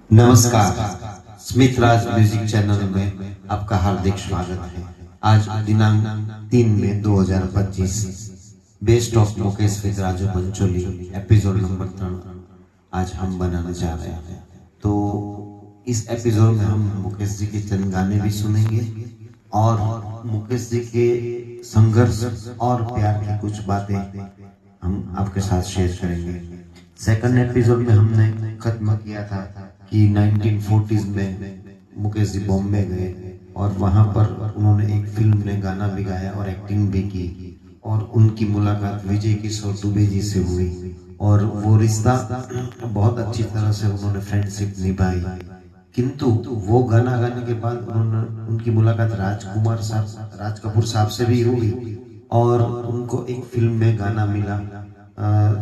नमस्कार, स्मित राज music channel में आपका हार्दिक स्वागत है। आज दिनांक 3 मई 2025 best of Mukesh with Raju Pancholi episode number 3 आज हम बनाने जा रहे हैं। तो इस एपिसोड में हम मुकेश जी के चंद गाने भी सुनेंगे और मुकेश जी के संघर्ष और प्यार की कुछ बातें हम आपके साथ शेयर करेंगे। सेकंड एपिसोड में हमने खत्म किया था कि 1940s में मुकेश जी बॉम्बे गए और वहां पर उन्होंने एक फिल्म में गाना भी गाया और एक्टिंग भी की और उनकी मुलाकात विजय किशोर दुबे जी से हुई और वो रिश्ता बहुत अच्छी तरह से उन्होंने फ्रेंडशिप निभाई। किंतु वो गाना गाने के बाद उन्होंने उनकी मुलाकात राज कपूर साहब से भी हुई और उनको एक फिल्म में गाना मिला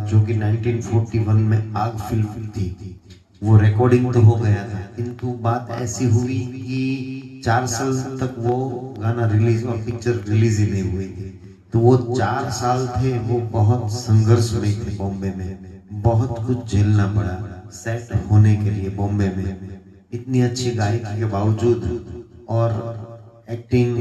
जो कि 1941 में आग फिल्म थी। वो रिकॉर्डिंग तो हो गया था किंतु बात ऐसी हुई कि 4 साल तक वो गाना रिलीज और पिक्चर रिलीज ही नहीं हुई थी। तो वो 4 साल थे, वो बहुत संघर्ष में थे। बॉम्बे में बहुत कुछ झेलना पड़ा सेट होने के लिए। बॉम्बे में इतनी अच्छी गायकी के बावजूद और एक्टिंग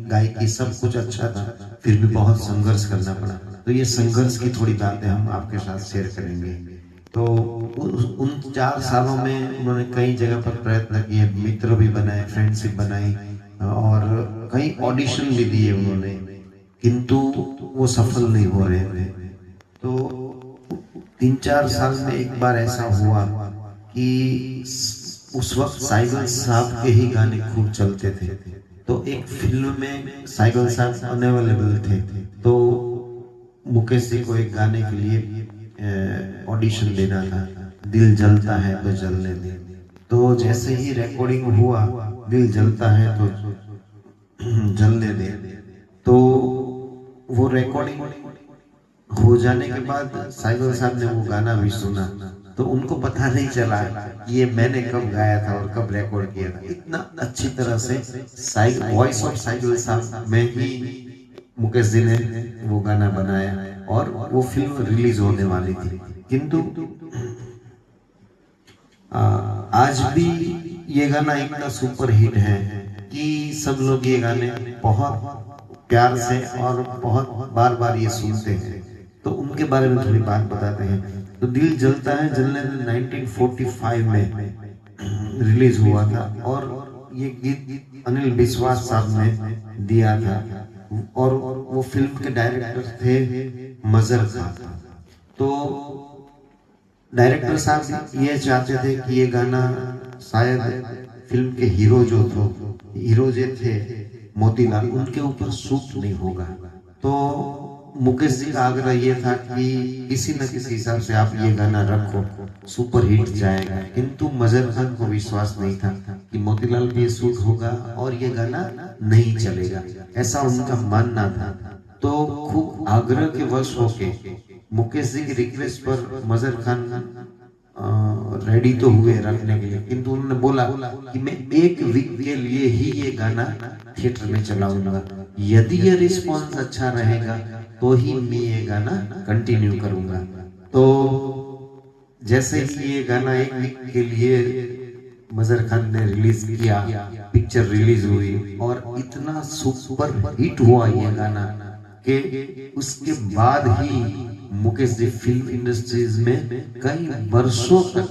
गायकी सब कुछ अच्छा था, फिर भी बहुत संघर्ष करना पड़ा। तो ये संघर्ष की थोड़ी बातें हम आपके साथ शेयर करेंगे। तो उन 4 सालों में उन्होंने कई जगह पर प्रयत्न किए, मित्र भी बनाए, फ्रेंडशिप बनाई और कई ऑडिशन भी दिए उन्होंने, किंतु वो सफल नहीं हो रहे थे। तो 3-4 साल में एक बार ऐसा हुआ कि उस वक्त साइगल साहब के ही गाने खूब चलते थे। तो एक फिल्म में साइगल साहब अनअवेलेबल थे, तो मुकेश जी को एक गाने के लिए ऑडिशन देना था, दिल जलता है तो जलने दे। तो जैसे ही रिकॉर्डिंग हुआ दिल जलता है तो जलने दे, तो वो रिकॉर्डिंग हो जाने के बाद साइगल साहब ने वो गाना भी सुना तो उनको पता नहीं चला ये मैंने कब गाया था और कब रिकॉर्ड किया था। इतना अच्छी तरह से वॉइस ऑफ साइगल साहब में ही मुकेश जी ने वो गाना बनाया और वो फिल्म रिलीज होने वाली थी। किंतु आज भी ये गाना इतना सुपर हिट है कि सब लोग ये गाने बहुत प्यार से और बहुत बार बार ये सुनते हैं। तो उनके बारे में थोड़ी बात बताते हैं। तो दिल जलता है जलने 1945 में रिलीज हुआ था और ये गीत अनिल विश्वास साहब ने दिया था और वो फिल्म के डायरेक्टर थे मजर खान। तो डायरेक्टर साहब ये चाहते थे कि ये गाना शायद फिल्म के हीरो जो थे मोतीलाल, उनके ऊपर सूट नहीं होगा। तो मुकेश जी का आग्रह ये था कि किसी न किसी हिसाब से आप ये गाना रखो, सुपर हिट जाएगा। किंतु मजर खान को विश्वास नहीं था कि मोतीलाल पे सूट होगा और ये गाना नहीं चलेगा, ऐसा उनका मानना था। तो खूब आग्रह के वश होके मुकेश जी की रिक्वेस्ट पर मजर खान रेडी तो हुए रखने के लिए, किंतु उन्होंने बोला कि मैं 1 वीक के लिए ही ये गाना थिएटर में चलाऊंगा, यदि ये रिस्पॉन्स अच्छा रहेगा तो ही मैं ये गाना कंटिन्यू करूंगा। तो जैसे ही ये गाना 1 वीक के लिए मजर खान ने रिलीज किया, पिक्चर रिलीज हुई और इतना सुपर हिट हुआ ये गाना कि उसके बाद ही मुकेश जी फिल्म इंडस्ट्रीज में कई वर्षों तक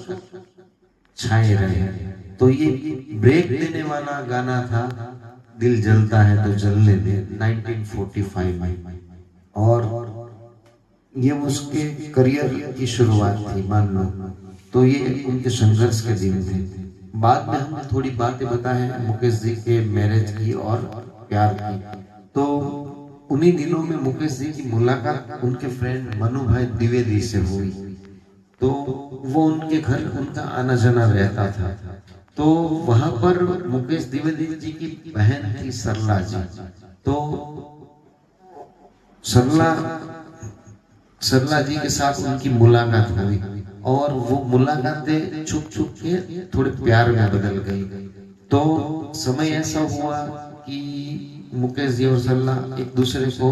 छाए रहे। तो ये ब्रेक देने वाला गाना था दिल जलता है तो जलने दे 1945 में और ये उसके करियर की शुरुआत थी मान लो। तो ये उनके संघर्ष के दिन थे। बाद में हमने थोड़ी बातें बताएं मुकेश जी के मैरिज की और प्यार की। तो उन्हीं दिनों में मुकेश जी की मुलाकात उनके फ्रेंड मनु भाई द्विवेदी से हुई। तो वो उनके घर उनका आना जाना रहता था। तो वहां पर मुकेश द्विवेदी जी की बहन थी सरला जी। तो सरला जी के साथ उनकी मुलाकात हुई और वो मुलाकातें छुप छुप के थोड़े प्यार में बदल गई। तो समय ऐसा हुआ कि मुकेश जी और सरला एक दूसरे को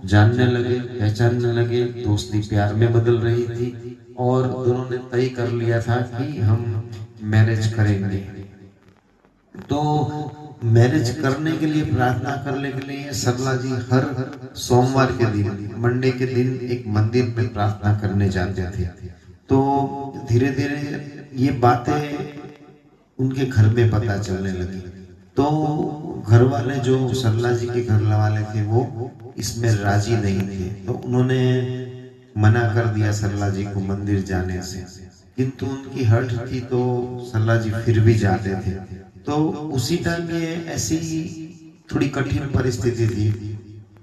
जानने लगे, पहचानने लगे, दोस्ती प्यार में बदल रही थी और दोनों ने तय कर लिया था कि हम मैरिज करेंगे। तो मैरिज करने के लिए, प्रार्थना करने के लिए सरला जी हर सोमवार के दिन, मंडे के दिन एक मंदिर में प्रार्थना करने जाते थे। तो धीरे धीरे ये बातें उनके घर में पता चलने लगी। तो घर वाले, जो सरला जी के घर वाले थे, वो इसमें राजी नहीं थे। तो उन्होंने मना कर दिया सरला जी को मंदिर जाने से, किंतु उनकी हट थी तो सरला जी फिर भी जाते थे। तो उसी टाइम ये ऐसी थोड़ी कठिन परिस्थिति थी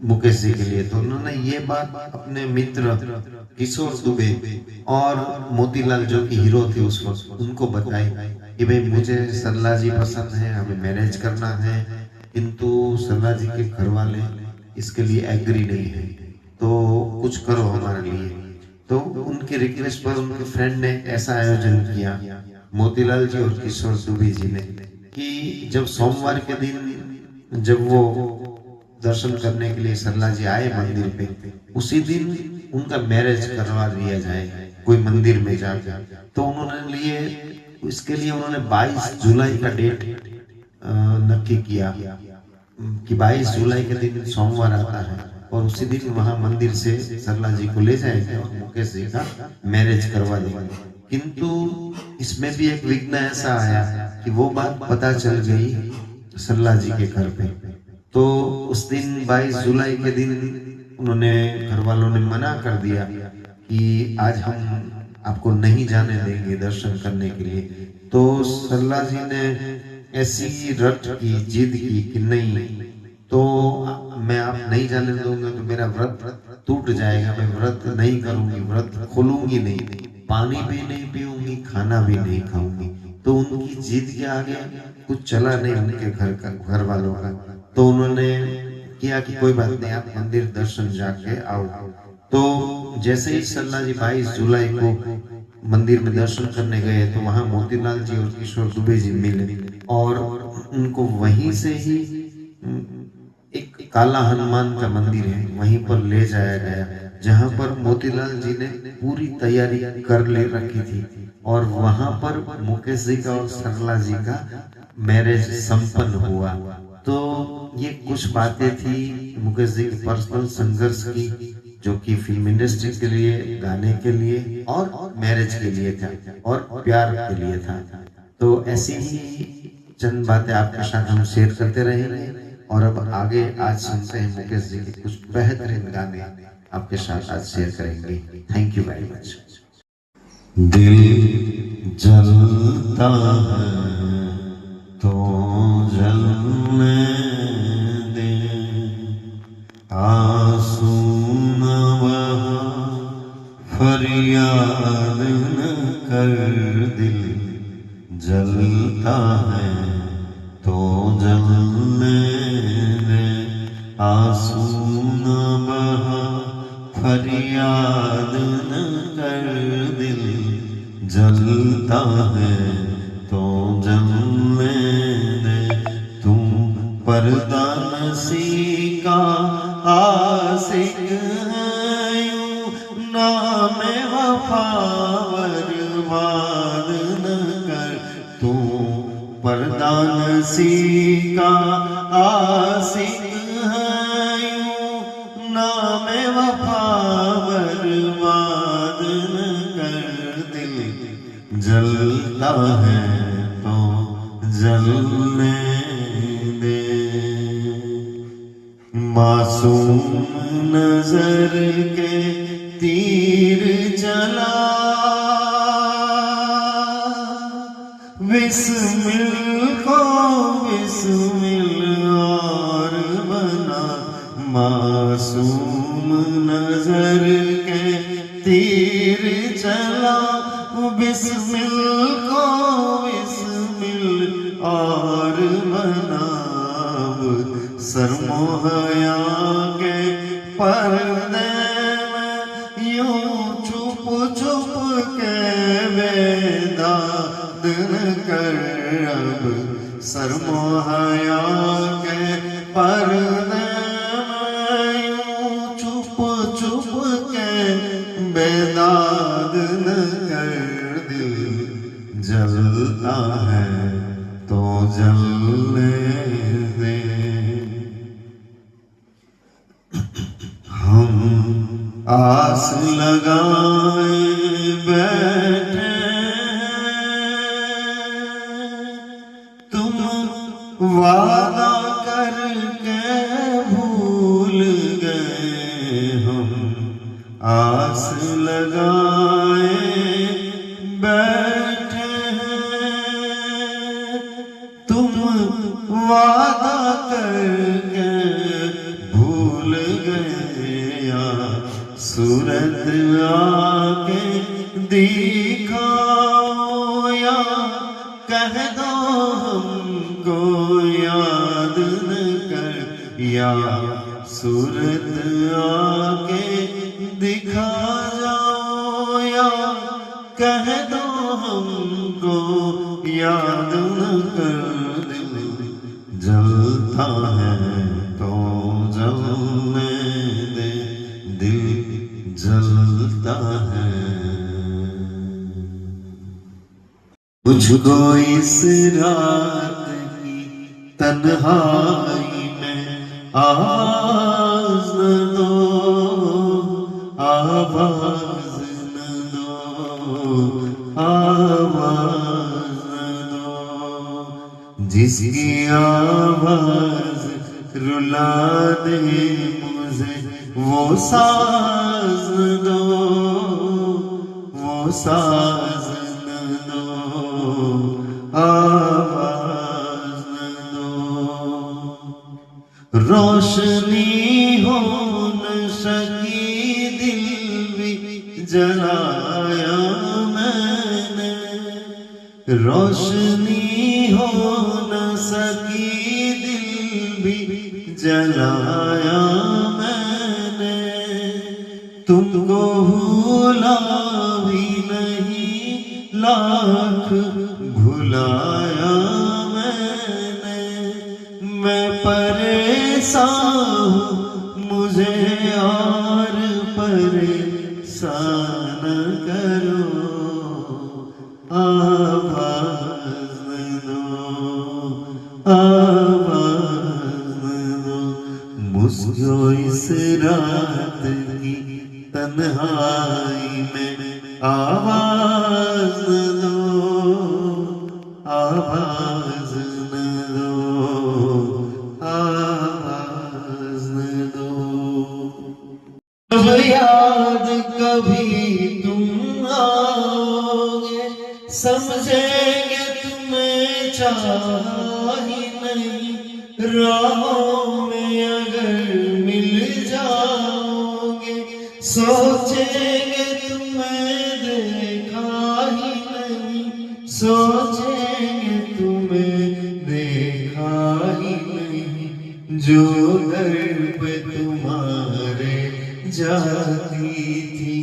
मुकेश जी के लिए। तो उन्होंने ये बात अपने मित्र किशोर दुबे और मोतीलाल, जो कि हीरो थे उस वक्त, उनको बताई कि भाई मुझे सरला जी पसंद है, हमें मैरिज करना है, किंतु सरला जी के घर वाले इसके लिए एग्री नहीं है, तो कुछ करो हमारे लिए। तो उनके रिक्वेस्ट पर उनके फ्रेंड ने ऐसा आयोजन किया, मोतीलाल जी और किशोर दुबे जी ने, कि जब सोमवार के दिन जब वो दर्शन करने के लिए सरला जी आए मंदिर पे, उसी दिन उनका मैरिज करवा दिया जाए कोई मंदिर में जाकर। तो उन्होंने इसके लिए उन्होंने 22 जुलाई का डेट नक्की किया कि 22 जुलाई के दिन सोमवार आता है और उसी दिन वहां मंदिर से सरला जी को ले जाएंगे और मुकेश जी का मैरिज करवा देंगे। किंतु इसमें भी एक विघ्न ऐसा आया कि वो बात पता चल गई सरला जी के घर पे। तो उस दिन 22 जुलाई के दिन उन्होंने, घर वालों ने मना कर दिया कि आज हम आपको नहीं जाने देंगे दर्शन करने के लिए। तो सरला जी ने ऐसी रट की, जिद की कि नहीं, तो मैं आप नहीं जाने दूंगा तो मेरा व्रत टूट जाएगा, मैं व्रत नहीं करूंगी, व्रत खोलूंगी नहीं, पानी भी नहीं पीऊंगी, खाना भी नहीं खाऊंगी। तो उनकी जिद के आगे कुछ चला नहीं उनके घर वालों का। तो उन्होंने किया कि कोई बात नहीं, आप मंदिर दर्शन जाके आओ। तो जैसे ही सरला जी 22 जुलाई को मंदिर में दर्शन करने गए तो वहां मोतीलाल जी और किशोर दुबे जी मिले और उनको वहीं से ही एक काला हनुमान का मंदिर है, वहीं पर ले जाया गया, जहां पर मोतीलाल जी ने पूरी तैयारी कर ले रखी थी और वहां पर मुकेश जी का और सरला जी का मैरिज संपन्न हुआ। तो ये कुछ बातें थी मुकेश जी के पर्सनल संघर्ष की, जो कि फिल्म इंडस्ट्री के लिए, गाने के लिए और मैरिज के लिए था और प्यार के लिए था। तो ऐसी ही चंद बातें आपके साथ हम शेयर करते रहेंगे। और अब आगे आज सुनते हैं मुकेश जी के कुछ बेहतरीन गाने आपके साथ आज शेयर करेंगे। Thank you very much. दिल जलता है तो जलने दे, आंसू न बहा, फरियाद न कर, दिल जलता है तो जलने दे, आंसू न बहा, फरियाद न कर, दिल जलता है तो जलने दे। तुम पर्दा नसी का आशिक है, यूं नाम वफा बर्बाद न कर। तू पर्दा नसी का आशिक है, यूं नाम वफा बर्बाद न कर, दिल जलता है तो जलने दे। मासूम नजर के तीर चला, बिस्मिल को बिस्मिल और बना। मासूम नजर के तीर चला, बिस्मिल को बिस्मिल और बना। सरमोहया के पर्दे में यूं छुप छुप के बेदाद न कर। अब सरमोहया के पर्दे में यूं छुप छुप के बेदाद न कर, दिल जलता है तो जलने दे। हम आस लगाए बैठे, तुम वादा करके भूल गए। हम आस लगाए बैठे, तुम वादा करके भूल गए। या सूरत आके दिखाओ, या कह दो हमको याद न कर। या सूरत आके दिखा जाओ, या कह दो हमको याद न कर। दिल जलता है तो जलने दे, दिल जलता है। मुझको इस रात की तन्हाई में आवाज न दो, आवाज न दो, आवाज न दो। जिसकी आवाज रुला दे मुझे, वो साज न दो, वो साज न दो, आवाज न दो। रोशनी हो न सकी दिल भी जलाया मैंने, रोशनी हो न सकी दिल भी जलाया मैंने। तुमको भूला भी नहीं, लाख भुलाया मैंने। मैं परेशान हूँ, मुझे और परेशान करो। आवाज न दो, आवाज न दो। मुझको इस रात की तन्हाई में आवाज न दो, आवाज न दो, आवाज न दो। जब याद कभी तुम आओगे, समझेंगे तुम्हें चाहा ही नहीं। राहों में अगर मिल जाओगे, सोचेंगे तुम्हें देखा ही नहीं। सोचेंगे तुम्हें देखा ही नहीं। जो दर पे तुम्हारे जाती थी,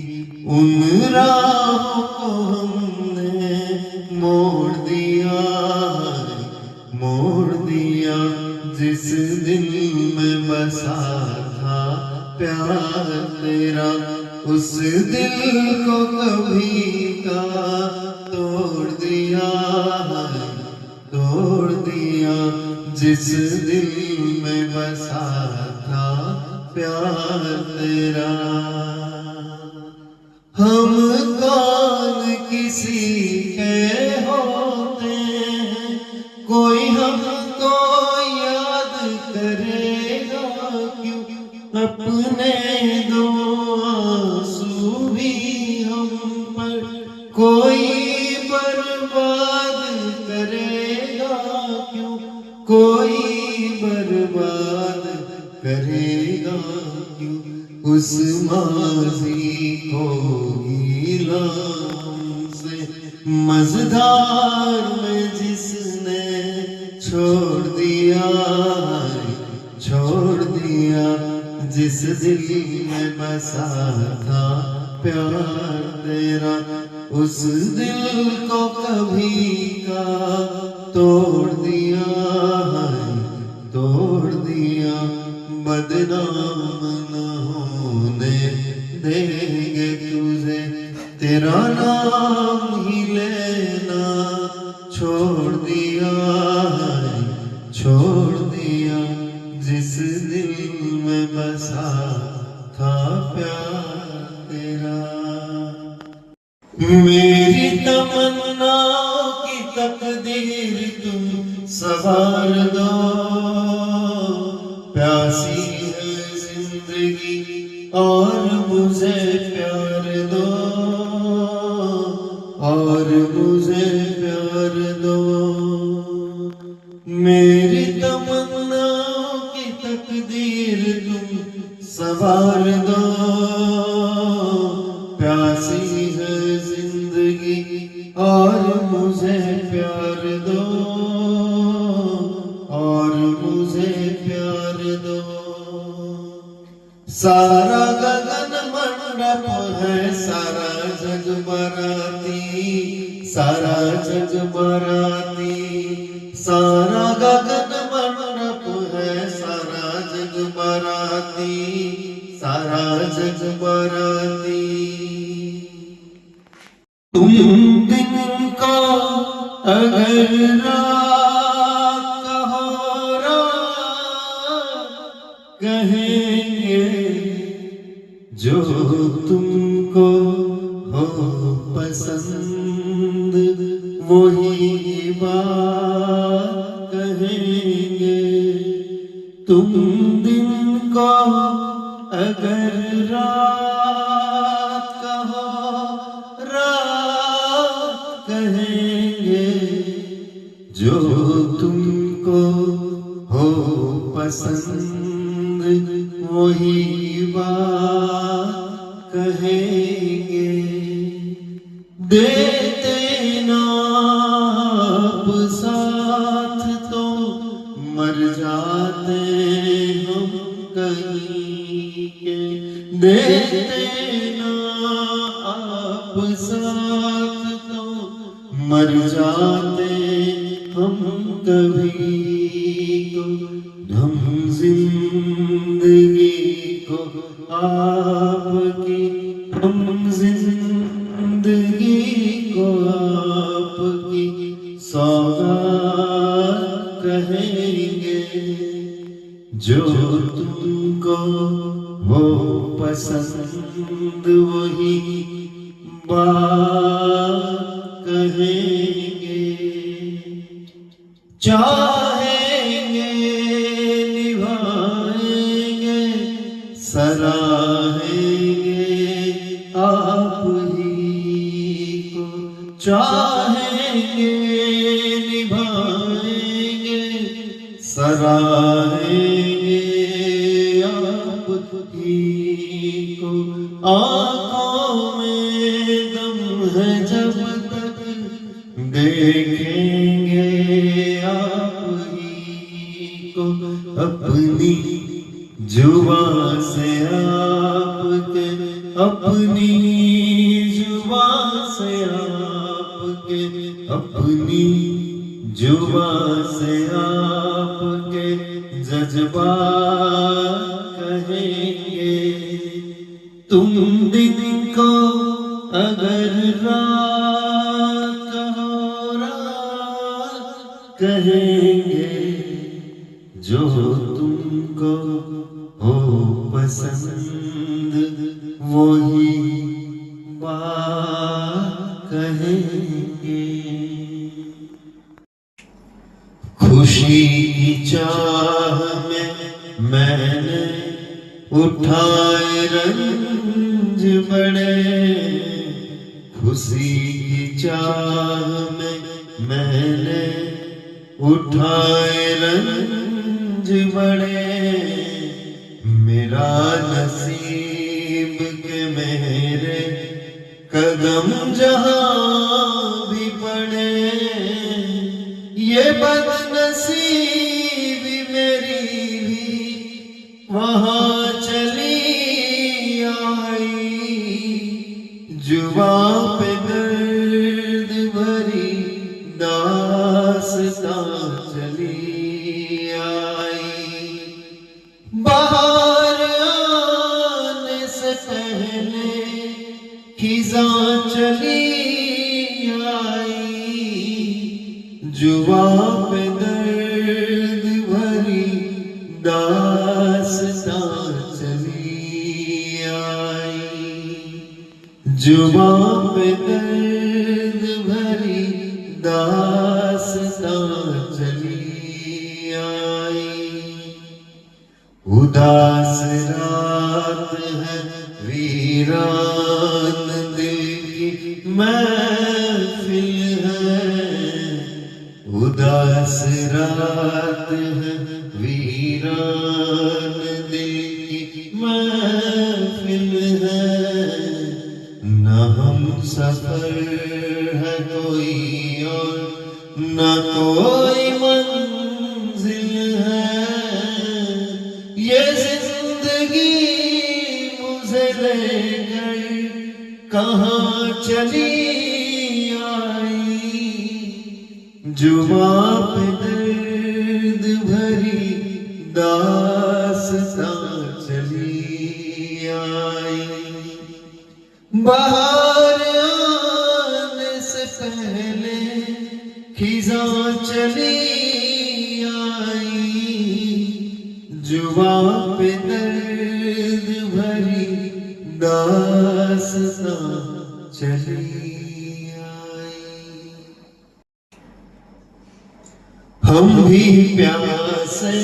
उन राहों को हमने मोड़ दिया, मोड़ दिया। जिस दिल में बसा था प्यार तेरा, उस दिल को कभी का तोड़ दिया, तोड़ दिया। जिस दिल में बसा था प्यार तेरा। हम कौन किसी के होते हैं, कोई हमको याद करेगा क्यों। अपने दो आंसू भी हम पर कोई बर्बाद करेगा क्यों। कोई बर्बाद करेगा क्यों। उस माज़ी को गीला हमसे, मझधार में जिसने छोड़ दिया, छोड़ दिया। जिस दिल में बसा था प्यार तेरा, उस दिल को कभी का तोड़ दिया, तोड़ दिया। बदनाम न होने देंगे तुझे, तेरा नाम ही लेना मेरी तमन्ना की तकदीर तुम सवार दो, प्यासी है जिंदगी और मुझे प्यार दो, और मुझे प्यार दो। मेरी तमन्ना की तकदीर तुम सवार दो, प्यासी है जिंदगी और मुझे प्यार दो, और मुझे प्यार दो। सारा गगन मंडप है, सारा जग बराती, सारा जग बराती, सारा गगन मंडप है, सारा जग बराती, सारा जग बराती। तुम दिन को अगर रात कहो रात कहेंगे, जो तुमको हो पसंद वही बात कहेंगे। तुम दिन को अगर रात कहो रात कहेंगे, जो तुमको हो पसंद वही बात कहेंगे। देते ना आप साथ तो मर जाते हम कहीं के। देते ना आप साथ तो मर जाते हम कभी तो। हम जिंदगी को आपकी, हम जिंदगी को आपकी सौगात कहेंगे। जो तुमको हो पसंद वही बात कहेंगे। चाहेंगे निभाएंगे, सराहेंगे आप ही को। चाहेंगे निभाएंगे, सराहेंगे आप ही को। आँखों में दम है जब तक देखेंगे आप ही को। अपनी जुबां से आपके, अपनी जुबां से आपके, अपनी जुबां से आपके जज्बात कहेंगे। तुम दिन को अगर रात कहो रात कहेंगे, जो तुमको हो पसंद वही बात कहेंगे। खुशी की चाह में मैंने उठाए रंज बड़े, खुशी की चाह में मैंने उठाए रंज बड़े। मेरा नसीब के मेरे कदम जहां भी पड़े, ये बदनसीबी मेरी भी वहां चली आई। जुबां पे दर्द भरी दास्तां चली आई। बाहर आने से पहले खिज़ां चली आई। जुबां पे दर्द भरी दास्तां चली आई। जुबां पे दर्द भरी दास्तां चली आई। उदास रात है वीरान दिल की महफिल है। उदास रात है वीरान दिल की महफिल है। न हम सफर है कोई और न कोई मंजिल है। ये जिंदगी मुझे लेकर कहाँ चली आई। जुबां पे दर्द भरी दास्तां चली आई। बाहर आने से पहले खिज़ां चली आई। जुबां पे दर्द भरी दास्तां चली आई। हम भी प्यासे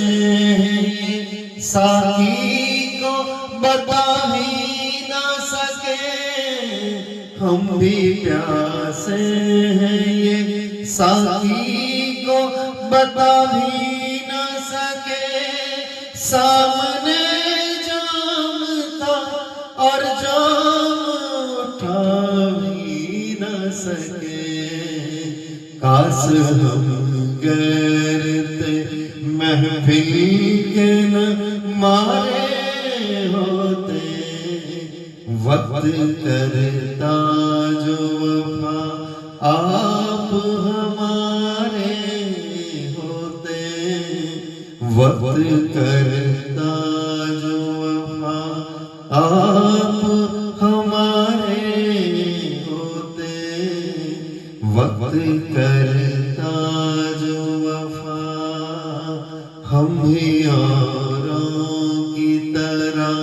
हैं साकी को बता ही ना सके। हम भी प्यासे हैं ये साकी को बता भी ना सके। सामने जाम था और जाम उठा भी ना सके। काश हम गैरते महफिल के न मारे होते। वक्त करता जो वफा आप हमारे होते। वक्त करता जो वफा आप हमारे होते। वक्त करता जो वफा हम भी औरों की तरह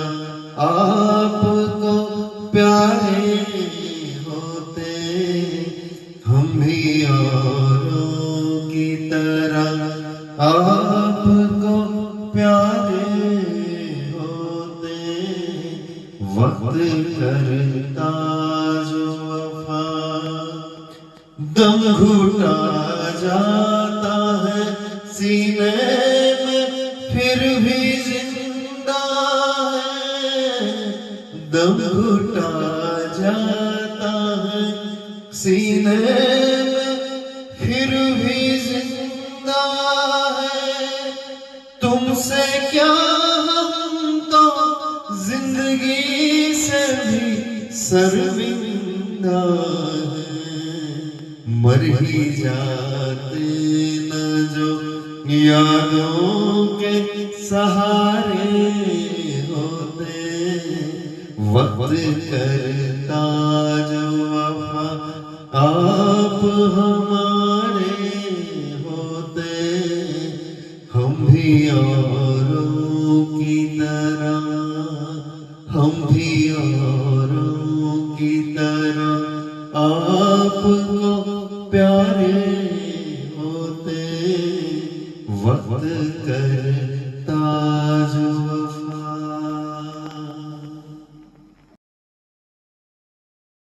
आपको प्यारे होते। हम भी औरों की तरह आपको प्यारे होते। वक्त करता जो वफा दम घुटा जाता है सीने में फिर भी जिंदा है। दम घुटा जाता है सीने में फिर भी जिंदा है। तुमसे क्या हम तो जिंदगी से भी शर्मिंदा है। मर ही जाते न जो यादों के सहारे होते। वक्त करता जो वफा आप हमारे होते। हम भी औरों की तरह हम भी औरों की तरह आपको प्यारे होते। वक्त करता जो वफा